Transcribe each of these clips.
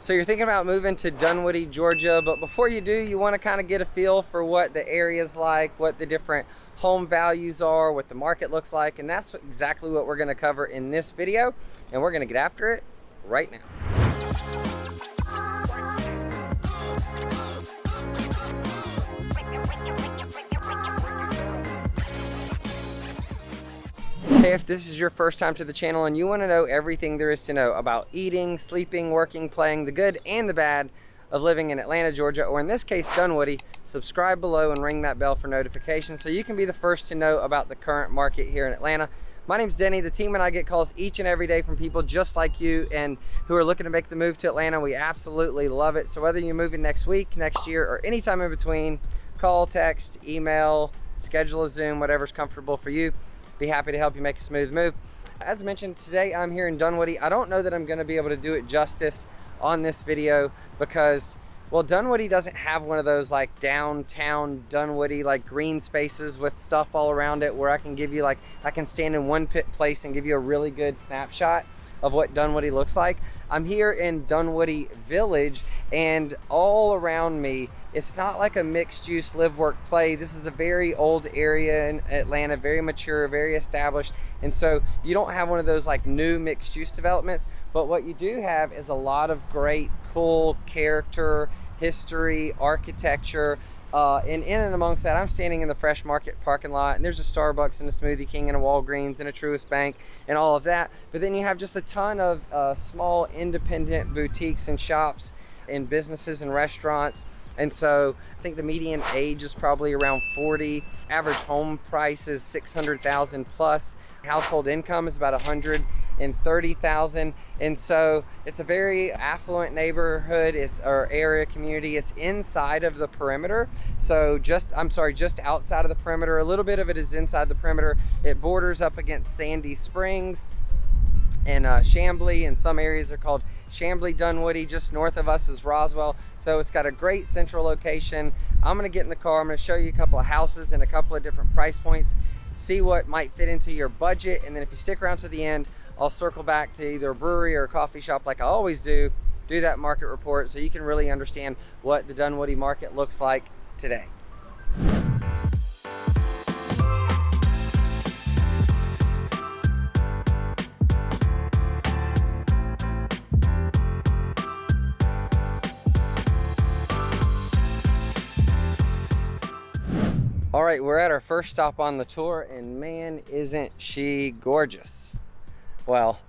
So you're thinking about moving to Dunwoody, Georgia, but before you do, you want to kind of get a feel for what the area's like, what the different home values are, what the market looks like, and that's exactly what we're going to cover in this video, and we're going to get after it right now. Hey, if this is your first time to the channel and you want to know everything there is to know about eating, sleeping, working, playing, the good and the bad of living in Atlanta, Georgia, or in this case, Dunwoody, subscribe below and ring that bell for notifications so you can be the first to know about the current market here in Atlanta. My name's Denny. The team and I get calls each and every day from people just like you and who are looking to make the move to Atlanta. We absolutely love it. So whether you're moving next week, next year, or anytime in between, call, text, email, schedule a Zoom, whatever's comfortable for you. Be happy to help you make a smooth move. As mentioned, today I'm here in Dunwoody. I don't know that I'm going to be able to do it justice on this video because, well, Dunwoody doesn't have one of those like downtown Dunwoody like green spaces with stuff all around it where I can give you like, I can stand in one place and give you a really good snapshot of what Dunwoody looks like. I'm here in Dunwoody Village, and all around me, it's not like a mixed use live, work, play. This is a very old area in Atlanta, very mature, very established. And so you don't have one of those like new mixed use developments, but what you do have is a lot of great, cool character, history, architecture, and in and amongst that, I'm standing in the Fresh Market parking lot, and there's a Starbucks and a Smoothie King and a Walgreens and a Truist Bank and all of that. But then you have just a ton of small independent boutiques and shops and businesses and restaurants. And so I think the median age is probably around 40. Average home price is 600,000 plus. Household income is about 130,000. And so it's a very affluent neighborhood. It's our area community. It's inside of the perimeter. So just outside of the perimeter. A little bit of it is inside the perimeter. It borders up against Sandy Springs and Chamblee, and some areas are called Chamblee Dunwoody. Just north of us is Roswell. So it's got a great central location. I'm gonna get in the car. I'm gonna show you a couple of houses and a couple of different price points, see what might fit into your budget, and then if you stick around to the end, I'll circle back to either a brewery or a coffee shop like I always do that market report so you can really understand what the Dunwoody market looks like today. All right, we're at our first stop on the tour, and man, isn't she gorgeous. Well,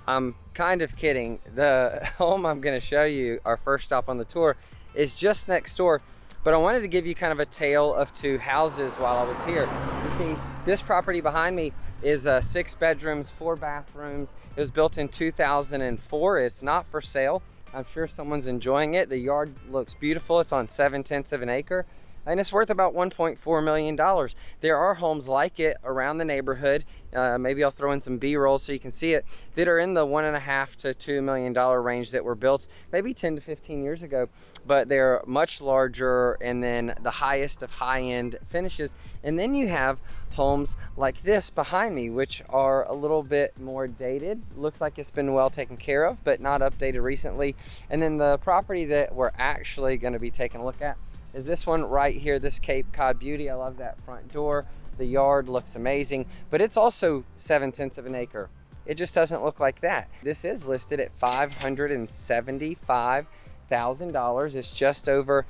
I'm kind of kidding. The home I'm gonna show you, our first stop on the tour, is just next door, but I wanted to give you kind of a tale of two houses while I was here. You see, this property behind me is 6 bedrooms, 4 bathrooms. It was built in 2004. It's not for sale. I'm sure someone's enjoying it. The yard looks beautiful. It's on 7/10 of an acre. And it's worth about $1.4 million. There are homes like it around the neighborhood. Maybe I'll throw in some B-roll so you can see it, that are in the $1.5 to $2 million range that were built maybe 10 to 15 years ago, but they're much larger and then the highest of high-end finishes. And then you have homes like this behind me, which are a little bit more dated. Looks like it's been well taken care of, but not updated recently. And then the property that we're actually going to be taking a look at is this one right here, this Cape Cod beauty. I love that front door. The yard looks amazing, but it's also 7/10 of an acre. It just doesn't look like that. This is listed at $575,000. It's just over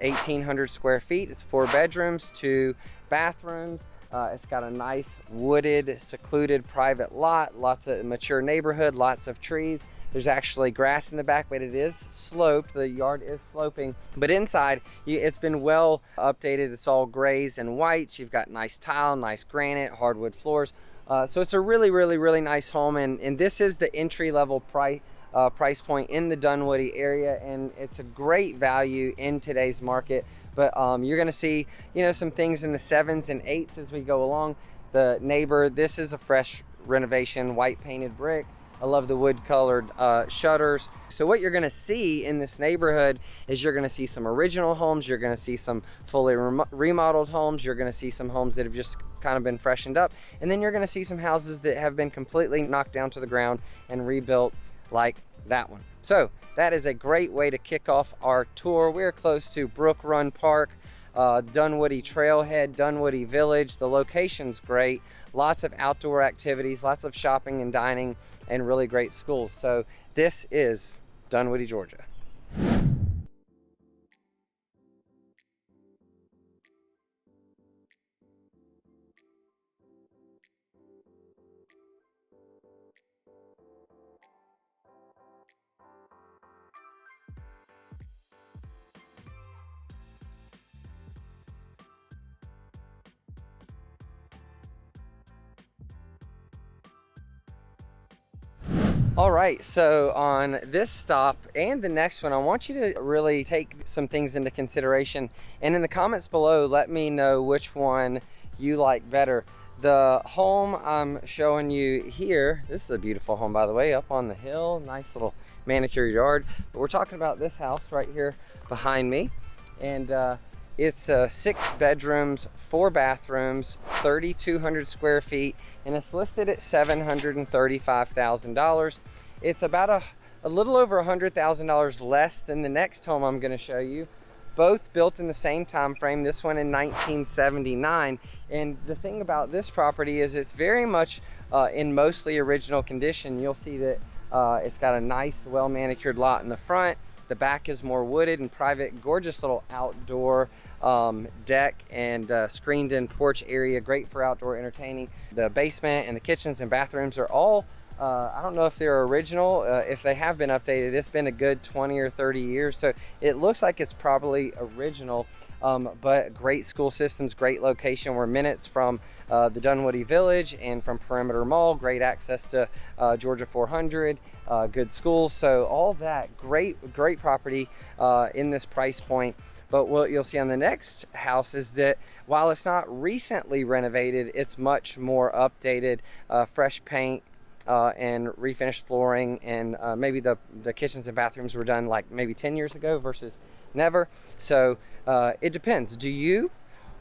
1,800 square feet. It's 4 bedrooms, 2 bathrooms. It's got a nice wooded, secluded private lot, lots of mature neighborhood, lots of trees. There's actually grass in the back, but it is sloped. The yard is sloping. But inside, it's been well updated. It's all grays and whites. You've got nice tile, nice granite, hardwood floors. So it's a really, really, really nice home. And this is the entry-level price point in the Dunwoody area. And it's a great value in today's market. But you're gonna see, some things in the 7s and 8s as we go along. The neighbor, this is a fresh renovation, white painted brick. I love the wood colored shutters. So what you're gonna see in this neighborhood is you're gonna see some original homes, you're gonna see some fully remodeled homes, you're gonna see some homes that have just kind of been freshened up, and then you're gonna see some houses that have been completely knocked down to the ground and rebuilt like that one. So that is a great way to kick off our tour. We're close to Brook Run Park, Dunwoody Trailhead, Dunwoody Village. The location's great. Lots of outdoor activities, lots of shopping and dining, and really great schools. So this is Dunwoody, Georgia. All right, so on this stop and the next one, I want you to really take some things into consideration. And in the comments below, let me know which one you like better. The home I'm showing you here, this is a beautiful home, by the way, up on the hill, nice little manicured yard. But we're talking about this house right here behind me. And it's 6 bedrooms, 4 bathrooms, 3,200 square feet, and it's listed at $735,000. It's about a little over $100,000 less than the next home I'm going to show you. Both built in the same time frame, this one in 1979. And the thing about this property is it's very much in mostly original condition. You'll see that it's got a nice, well manicured lot in the front. The back is more wooded and private, gorgeous little outdoor deck and screened in porch area, great for outdoor entertaining. The basement and the kitchens and bathrooms are all, I don't know if they're original. If they have been updated, it's been a good 20 or 30 years. So it looks like it's probably original, but great school systems, great location. We're minutes from the Dunwoody Village and from Perimeter Mall, great access to Georgia 400, good schools. So all that, great property in this price point. But what you'll see on the next house is that while it's not recently renovated, it's much more updated, fresh paint, and refinished flooring, and maybe the kitchens and bathrooms were done like maybe 10 years ago versus never. So it depends. Do you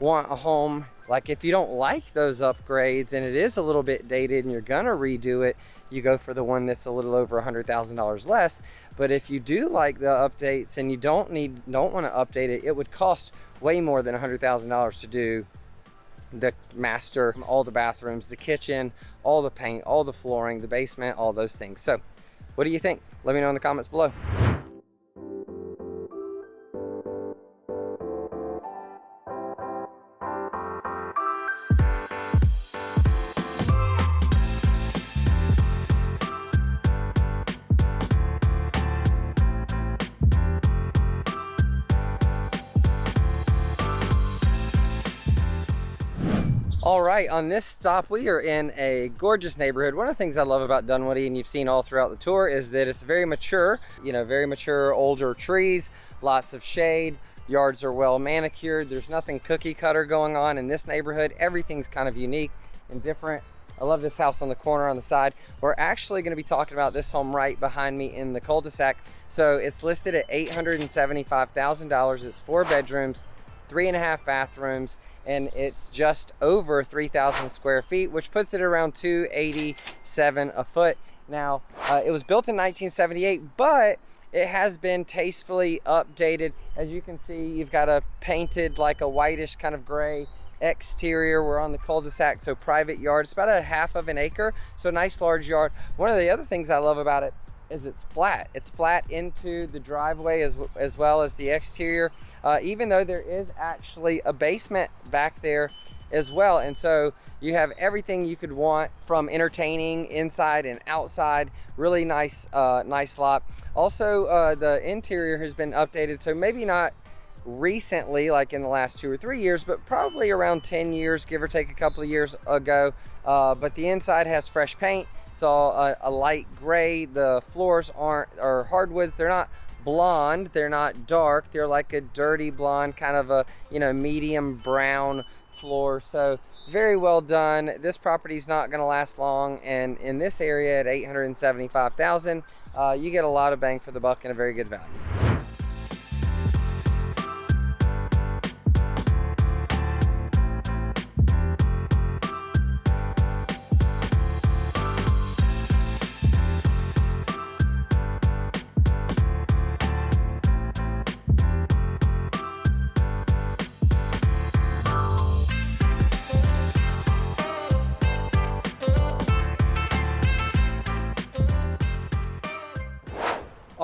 want a home, like if you don't like those upgrades and it is a little bit dated and you're gonna redo it, you go for the one that's a little over $100,000 less. But if you do like the updates and you don't want to update it, it would cost way more than $100,000 to do the master, all the bathrooms, the kitchen, all the paint, all the flooring, the basement, all those things. So what do you think? Let me know in the comments below. All right, on this stop, we are in a gorgeous neighborhood. One of the things I love about Dunwoody, and you've seen all throughout the tour, is that it's very mature, very mature, older trees, lots of shade, yards are well manicured. There's nothing cookie cutter going on in this neighborhood. Everything's kind of unique and different. I love this house on the corner on the side. We're actually gonna be talking about this home right behind me in the cul-de-sac. So it's listed at $875,000. It's 4 bedrooms, 3.5 bathrooms, and it's just over 3,000 square feet, which puts it around $287 a foot. Now, it was built in 1978, but it has been tastefully updated. As you can see, you've got a painted like a whitish kind of gray exterior. We're on the cul-de-sac, so private yard. It's about a half of an acre, so nice large yard. One of the other things I love about it is it's flat. It's flat into the driveway as well as the exterior, even though there is actually a basement back there as well. And so you have everything you could want from entertaining inside and outside. Really nice, nice lot. Also, the interior has been updated, so maybe not recently, like in the last 2 or 3 years, but probably around 10 years, give or take a couple of years ago. But the inside has fresh paint. It's all a light gray. The floors are hardwoods. They're not blonde, they're not dark, they're like a dirty blonde, kind of a medium brown floor. So very well done. This property is not going to last long, and in this area at $875,000, you get a lot of bang for the buck and a very good value.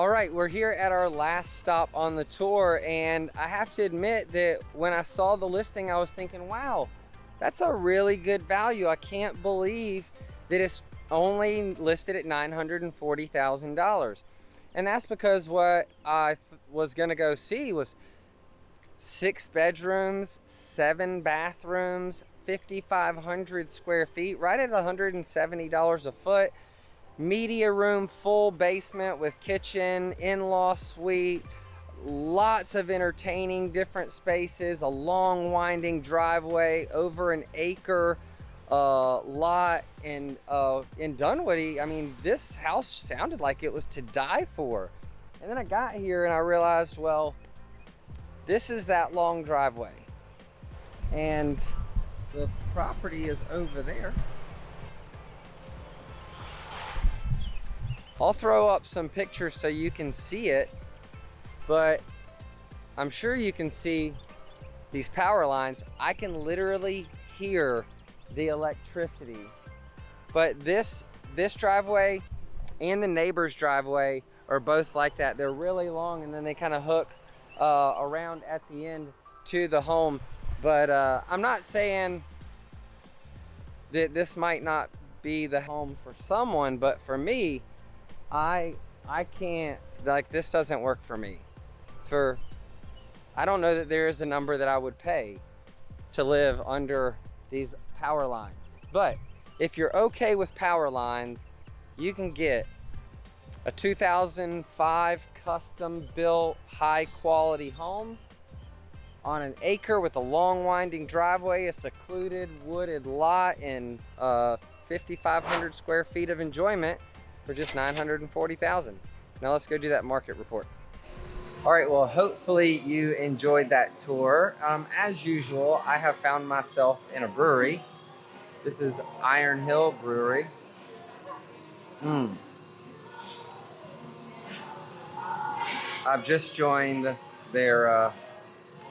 All right, we're here at our last stop on the tour, and I have to admit that when I saw the listing, I was thinking, wow, that's a really good value. I can't believe that it's only listed at $940,000. And that's because what I was gonna go see was 6 bedrooms, 7 bathrooms, 5,500 square feet, right at $170 a foot. Media room, full basement with kitchen, in-law suite, lots of entertaining different spaces, a long winding driveway, over an acre lot in Dunwoody. I mean, this house sounded like it was to die for. And then I got here and I realized, well, this is that long driveway. And the property is over there. I'll throw up some pictures so you can see it, but I'm sure you can see these power lines. I can literally hear the electricity. But this driveway and the neighbor's driveway are both like that. They're really long, and then they kind of hook around at the end to the home. But I'm not saying that this might not be the home for someone, but for me, I can't, like, this doesn't work for me. I don't know that there is a number that I would pay to live under these power lines. But if you're okay with power lines, you can get a 2005 custom built high quality home on an acre with a long winding driveway, a secluded wooded lot, and 5,500 square feet of enjoyment for just $940,000. Now let's go do that market report. All right, well, hopefully you enjoyed that tour. As usual, I have found myself in a brewery. This is Iron Hill Brewery. I've just joined their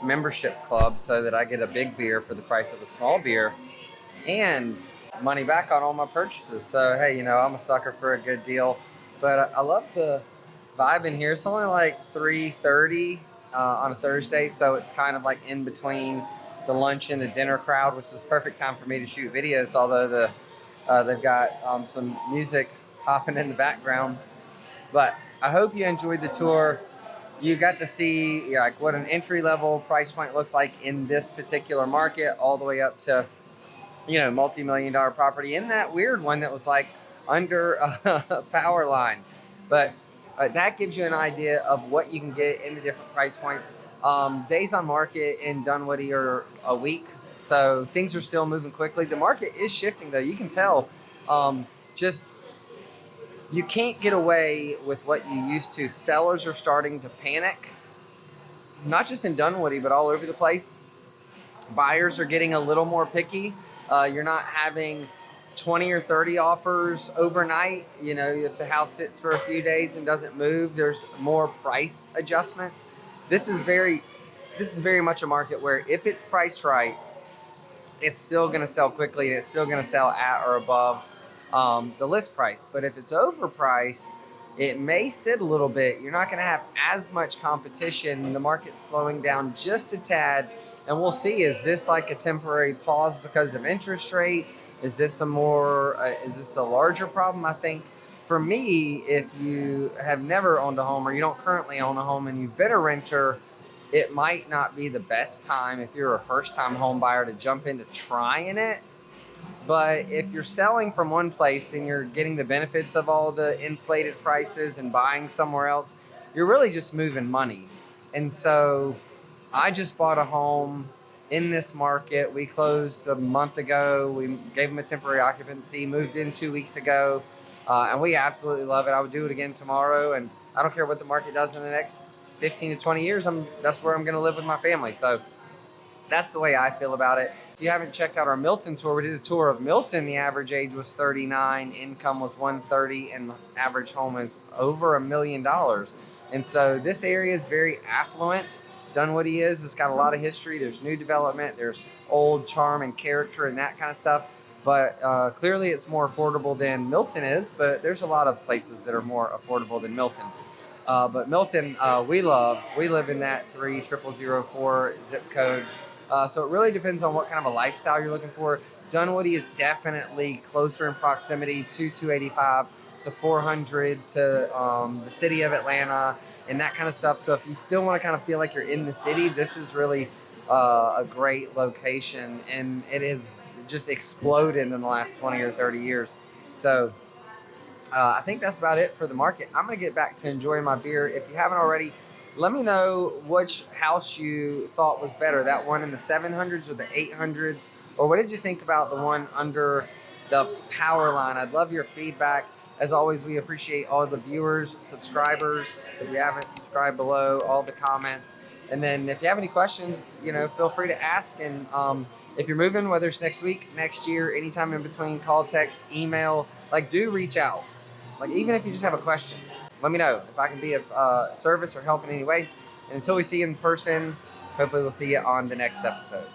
membership club so that I get a big beer for the price of a small beer and money back on all my purchases. So hey, you know, I'm a sucker for a good deal. But I love the vibe in here. It's only like 3:30 on a Thursday, so it's kind of like in between the lunch and the dinner crowd, which is perfect time for me to shoot videos, although they've got some music popping in the background. But I hope you enjoyed the tour. You got to see like what an entry-level price point looks like in this particular market, all the way up to, you know, multi-million-dollar property in that weird one that was like under a power line. But that gives you an idea of what you can get in the different price points. Days on market in Dunwoody are a week, so things are still moving quickly. The market is shifting though. You can tell, you can't get away with what you used to. Sellers are starting to panic, not just in Dunwoody, but all over the place. Buyers are getting a little more picky. You're not having 20 or 30 offers overnight. You know, if the house sits for a few days and doesn't move, there's more price adjustments. This is very much a market where if it's priced right, it's still going to sell quickly and it's still going to sell at or above the list price. But if it's overpriced, it may sit a little bit. You're not going to have as much competition. The market's slowing down just a tad, and we'll see, is this like a temporary pause because of interest rates? Is this a larger problem? I think for me, if you have never owned a home or you don't currently own a home and you've been a renter, it might not be the best time if you're a first-time home buyer to jump into trying it. But if you're selling from one place and you're getting the benefits of all the inflated prices and buying somewhere else, you're really just moving money. And so I just bought a home in this market. We closed a month ago. We gave them a temporary occupancy, moved in 2 weeks ago, and we absolutely love it. I would do it again tomorrow, and I don't care what the market does in the next 15 to 20 years. That's where I'm going to live with my family. So that's the way I feel about it. If you haven't checked out our Milton tour, we did a tour of Milton. The average age was 39, income was 130, and the average home is over $1 million. And so this area is very affluent. Dunwoody is. It's got a lot of history. There's new development. There's old charm and character and that kind of stuff. But clearly it's more affordable than Milton is, but there's a lot of places that are more affordable than Milton. But Milton, we live in that 30004 zip code. So it really depends on what kind of a lifestyle you're looking for. Dunwoody is definitely closer in proximity to 285, to 400, to the city of Atlanta and that kind of stuff. So if you still want to kind of feel like you're in the city, this is really a great location, and it has just exploded in the last 20 or 30 years. So I think that's about it for the market. I'm going to get back to enjoying my beer. If you haven't already, let me know which house you thought was better, that one in the 700s or the 800s, or what did you think about the one under the power line? I'd love your feedback. As always, we appreciate all the viewers, subscribers. If you haven't, subscribe below, all the comments. And then if you have any questions, you know, feel free to ask. And if you're moving, whether it's next week, next year, anytime in between, call, text, email, like, do reach out. Like, even if you just have a question, let me know if I can be of service or help in any way. And until we see you in person, hopefully we'll see you on the next episode.